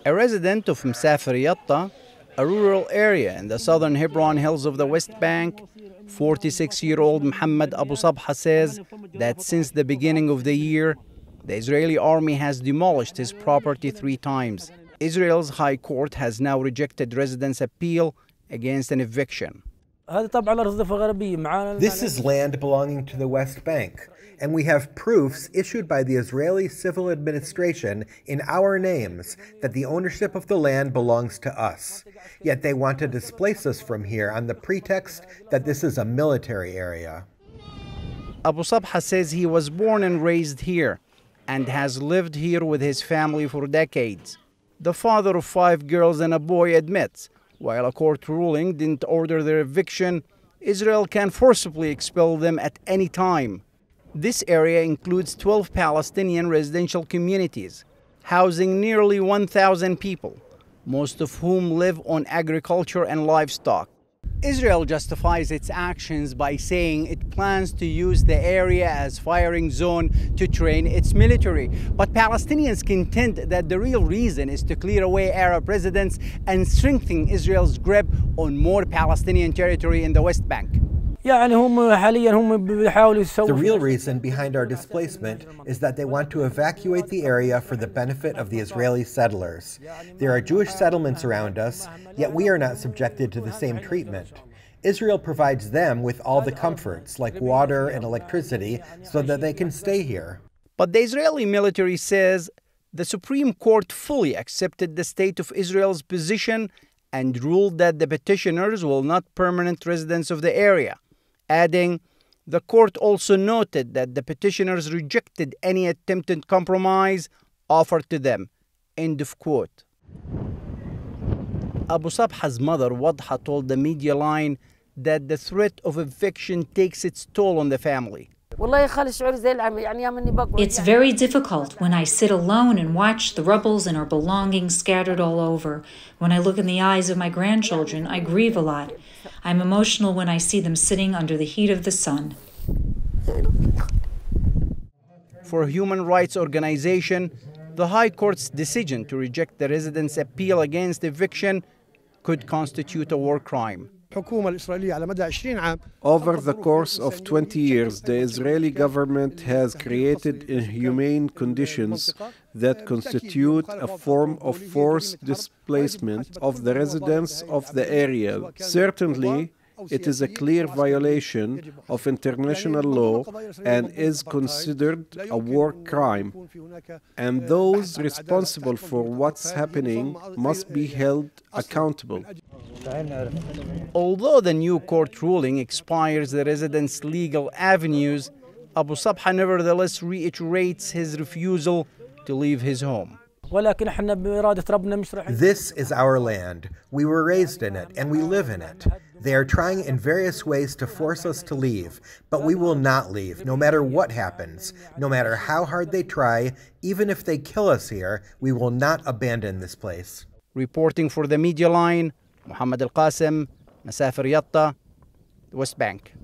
A resident of Masafer, Yatta, a rural area in the southern Hebron hills of the West Bank, 46-year-old Muhammad Abu Sabha says that since the beginning of the year, the Israeli army has demolished his property 3 times. Israel's High Court has now rejected residents' appeal against an eviction. This is land belonging to the West Bank, and we have proofs issued by the Israeli civil administration in our names that the ownership of the land belongs to us. Yet they want to displace us from here on the pretext that this is a military area. Abu Sabha says he was born and raised here and has lived here with his family for decades. The father of 5 girls and a boy admits, while a court ruling didn't order their eviction, Israel can forcibly expel them at any time. This area includes 12 Palestinian residential communities, housing nearly 1,000 people, most of whom live on agriculture and livestock. Israel justifies its actions by saying it plans to use the area as firing zone to train its military. But Palestinians contend that the real reason is to clear away Arab residents and strengthen Israel's grip on more Palestinian territory in the West Bank. The real reason behind our displacement is that they want to evacuate the area for the benefit of the Israeli settlers. There are Jewish settlements around us, yet we are not subjected to the same treatment. Israel provides them with all the comforts, like water and electricity, so that they can stay here. But the Israeli military says the Supreme Court fully accepted the State of Israel's position and ruled that the petitioners were not permanent residents of the area. Adding, the court also noted that the petitioners rejected any attempted compromise offered to them. End of quote. Abu Sabha's mother, Wadha, told the media line that the threat of eviction takes its toll on the family. It's very difficult when I sit alone and watch the rubbles and our belongings scattered all over. When I look in the eyes of my grandchildren, I grieve a lot. I'm emotional when I see them sitting under the heat of the sun. For a human rights organization, the High Court's decision to reject the residents' appeal against eviction could constitute a war crime. Over the course of 20 years, the Israeli government has created inhumane conditions that constitute a form of forced displacement of the residents of the area. Certainly, it is a clear violation of international law and is considered a war crime. And those responsible for what's happening must be held accountable. Although the new court ruling expires the residents' legal avenues, Abu Sabha nevertheless reiterates his refusal to leave his home. This is our land. We were raised in it, and we live in it. They are trying in various ways to force us to leave, but we will not leave, no matter what happens. No matter how hard they try, even if they kill us here, we will not abandon this place. Reporting for the media line, Muhammad Al-Qasim, Masafer, Yatta, West Bank.